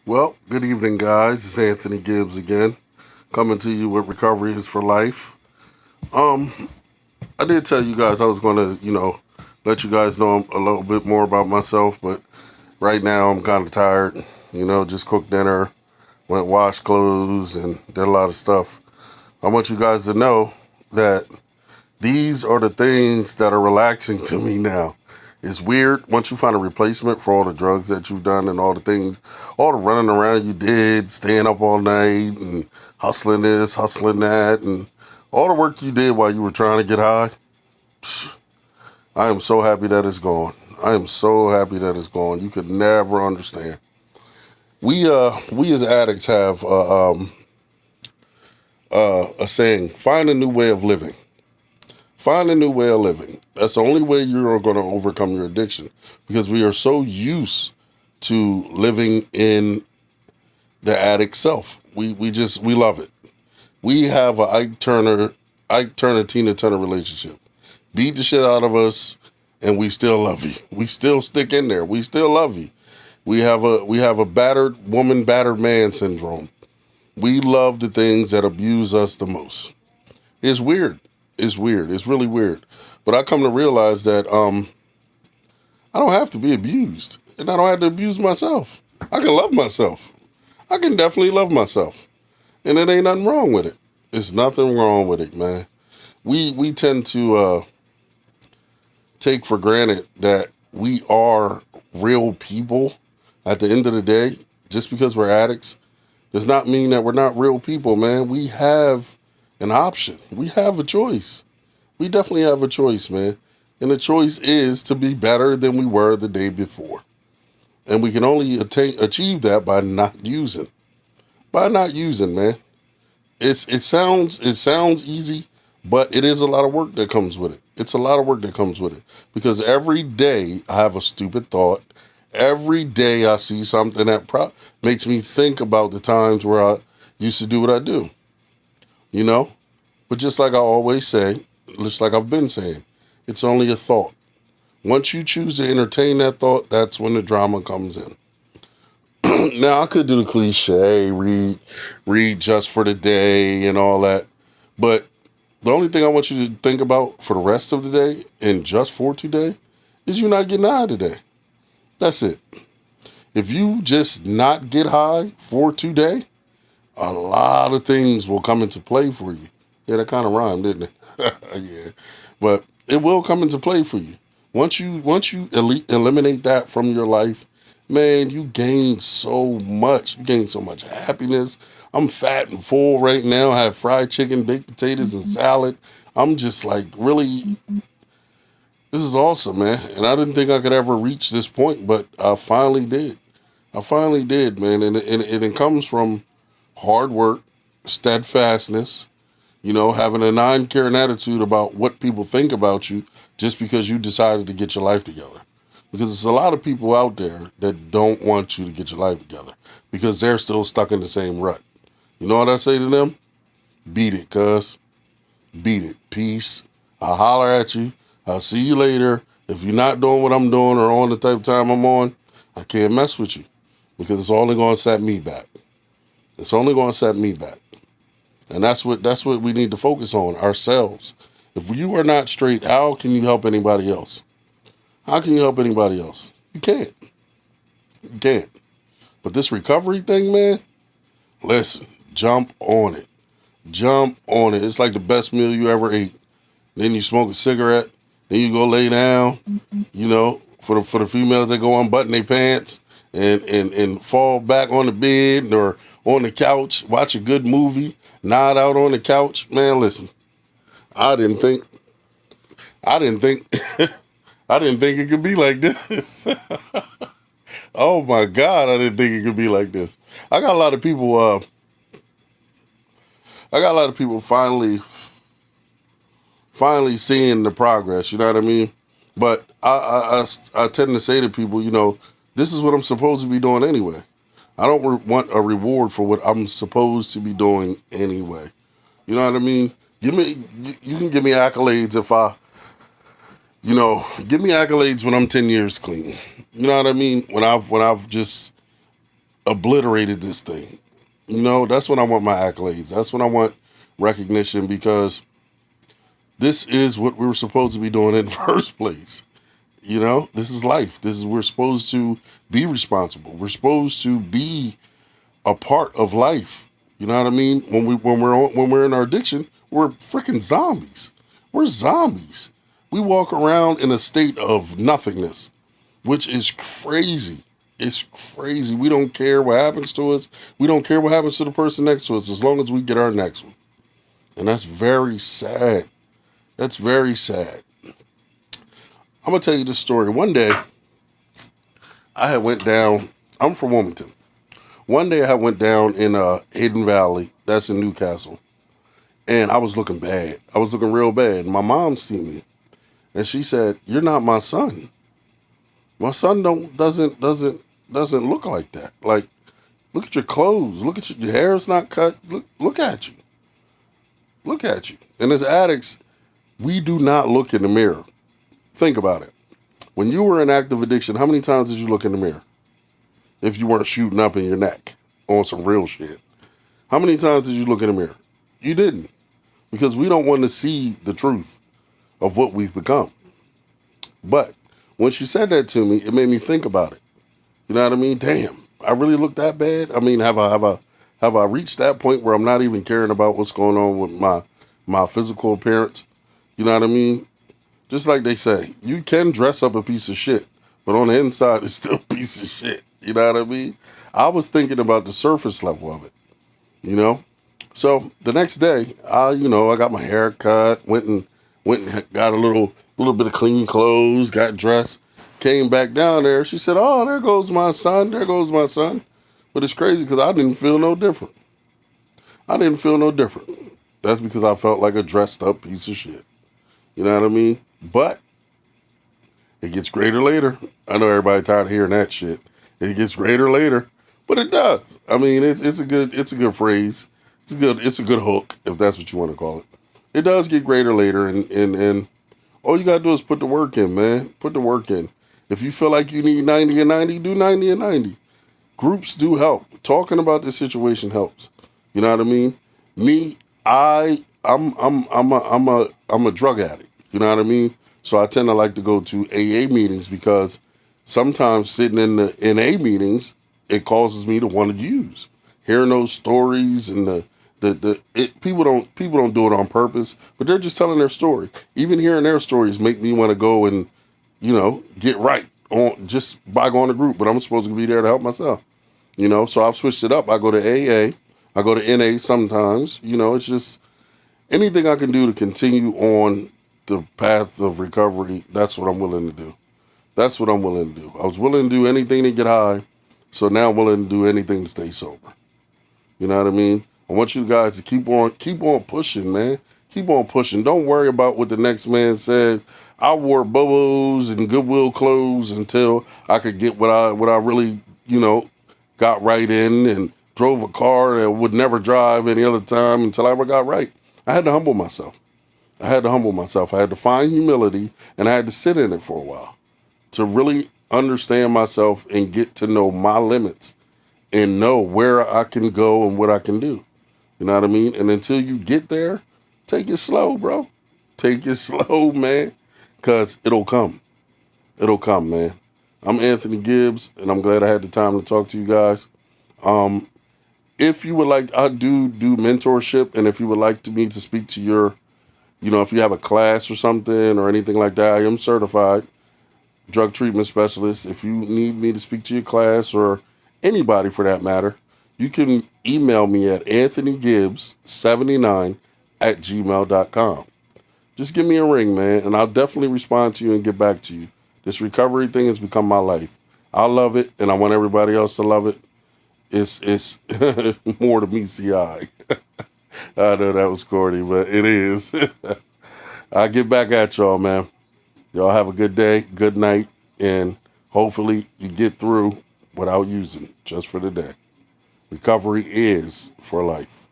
Well, good evening, guys. It's Anthony Gibbs again, coming to you with Recovery is for Life. Um, I did tell you guys I was going to, let you guys know a little bit more about myself, but right now I'm kind of tired. Just cooked dinner, went wash clothes, and did a lot of stuff. I want you guys to know that these are the things that are relaxing to me now. It's weird once you find a replacement for all the drugs that you've done and all the things, all the running around you did, staying up all night and hustling this, hustling that, and all the work you did while you were trying to get high. Psh, I am so happy that it's gone. I am so happy that it's gone. You could never understand. We as addicts have a saying: find a new way of living. Find a new way of living. That's the only way you're going to overcome your addiction because we are so used to living in the addict self. We love it. We have a Ike Turner, Tina Turner relationship. Beat the shit out of us, and we still love you. We still stick in there. We still love you. We have a battered woman, battered man syndrome. We love the things that abuse us the most. It's weird. It's weird. It's really weird. But I come to realize that I don't have to be abused, and I don't have to abuse myself. I can love myself. I can definitely love myself, and it ain't nothing wrong with it. There's nothing wrong with it, man. We tend to take for granted that we are real people. At the end of the day, just because we're addicts does not mean that we're not real people, man. We have an option. We have a choice. We definitely have a choice, man. And the choice is to be better than we were the day before. And we can only achieve that by not using. By not using, man. It sounds easy, but it is a lot of work that comes with it. It's a lot of work that comes with it. Because every day I have a stupid thought. Every day I see something that makes me think about the times where I used to do what I do. You know? But just like I always say, just like I've been saying, it's only a thought. Once you choose to entertain that thought, that's when the drama comes in. Now I could do the cliche, read just for the day and all that. But the only thing I want you to think about for the rest of the day and just for today is you not getting high today. That's it. If you just not get high for today, a lot of things will come into play for you. Yeah, that kind of rhymed, didn't it? Yeah, but it will come into play for you. Once you eliminate that from your life, man, you gain so much. You gain so much happiness. I'm fat and full right now. I have fried chicken, baked potatoes, and salad. I'm just like really. This is awesome, man. And I didn't think I could ever reach this point, but I finally did. I finally did, man. And it comes from hard work, steadfastness, having a non-caring attitude about what people think about you just because you decided to get your life together. Because there's a lot of people out there that don't want you to get your life together because they're still stuck in the same rut. You know what I say to them? Beat it, cuz. Beat it. Peace. I'll holler at you. I'll see you later. If you're not doing what I'm doing or on the type of time I'm on, I can't mess with you because it's only going to set me back. It's only going to set me back. And that's what we need to focus on, ourselves. If you are not straight, how can you help anybody else? How can you help anybody else? You can't. You can't. But this recovery thing, man, listen, jump on it. Jump on it. It's like the best meal you ever ate. Then you smoke a cigarette. Then you go lay down. For the females that go unbutton their pants and fall back on the bed or on the couch, watch a good movie, nod out on the couch. Man, listen, I didn't think, I didn't think, I didn't think it could be like this. Oh my God, I didn't think it could be like this. I got a lot of people. I got a lot of people finally seeing the progress. You know what I mean? But I tend to say to people, this is what I'm supposed to be doing anyway. I don't want a reward for what I'm supposed to be doing anyway. You know what I mean? You can give me accolades if give me accolades when I'm 10 years clean. You know what I mean? When I've just obliterated this thing. You know, that's when I want my accolades. That's when I want recognition, because this is what we were supposed to be doing in the first place. You know, this is life. We're supposed to be responsible. We're supposed to be a part of life. You know what I mean? When we're in our addiction, we're freaking zombies. We're zombies. We walk around in a state of nothingness, which is crazy. It's crazy. We don't care what happens to us. We don't care what happens to the person next to us, as long as we get our next one. And that's very sad. That's very sad. I'm gonna tell you this story. One day, I had went down. I'm from Wilmington. One day, I went down in Hidden Valley. That's in Newcastle, and I was looking bad. I was looking real bad. My mom seen me, and she said, "You're not my son. My son doesn't look like that. Like, look at your clothes. Look at your hair's not cut. Look at you. Look at you." And as addicts, we do not look in the mirror. Think about it. When you were in active addiction, how many times did you look in the mirror? If you weren't shooting up in your neck on some real shit. How many times did you look in the mirror? You didn't. Because we don't want to see the truth of what we've become. But when she said that to me, it made me think about it. You know what I mean? Damn, I really look that bad? I mean, have I reached that point where I'm not even caring about what's going on with my physical appearance? You know what I mean? Just like they say, you can dress up a piece of shit, but on the inside, it's still a piece of shit. You know what I mean? I was thinking about the surface level of it, you know? So the next day, I got my hair cut, went and got a little bit of clean clothes, got dressed, came back down there. She said, "Oh, there goes my son. There goes my son." But it's crazy because I didn't feel no different. I didn't feel no different. That's because I felt like a dressed up piece of shit. You know what I mean? But it gets greater later. I know everybody tired of hearing that shit. It gets greater later, but it does. I mean, it's a good phrase. It's a good hook, if that's what you want to call it. It does get greater later, and all you gotta do is put the work in, man. Put the work in. If you feel like you need 90 and 90, do 90 and 90. Groups do help. Talking about this situation helps. You know what I mean? Me, I'm a drug addict. You know what I mean? So I tend to like to go to AA meetings, because sometimes sitting in the NA meetings, it causes me to want to use. Hearing those stories and people don't do it on purpose, but they're just telling their story. Even hearing their stories make me want to go and, get right on just by going to group. But I'm supposed to be there to help myself. So I've switched it up. I go to AA, I go to NA sometimes. It's just anything I can do to continue on the path of recovery. That's what I'm willing to do. That's what I'm willing to do. I was willing to do anything to get high, so now I'm willing to do anything to stay sober. You know what I mean? I want you guys to keep on pushing, man. Keep on pushing. Don't worry about what the next man says. I wore Bobos and Goodwill clothes until I could get what I really, got right in, and drove a car that I would never drive any other time until I ever got right. I had to humble myself. I had to find humility, and I had to sit in it for a while to really understand myself and get to know my limits and know where I can go and what I can do. You know what I mean? And until you get there, take it slow, bro. Take it slow, man, because it'll come. It'll come, man. I'm Anthony Gibbs, and I'm glad I had the time to talk to you guys. If you would like, I do mentorship, and if you would like me to speak to your, if you have a class or something or anything like that, I am certified drug treatment specialist. If you need me to speak to your class, or anybody for that matter, you can email me at anthonygibbs79@gmail.com. Just give me a ring, man, and I'll definitely respond to you and get back to you. This recovery thing has become my life. I love it, and I want everybody else to love it. It's more to meet the eye. I know that was corny, but it is. I'll get back at y'all, man. Y'all have a good day, good night, and hopefully you get through without using just for the day. Recovery is for life.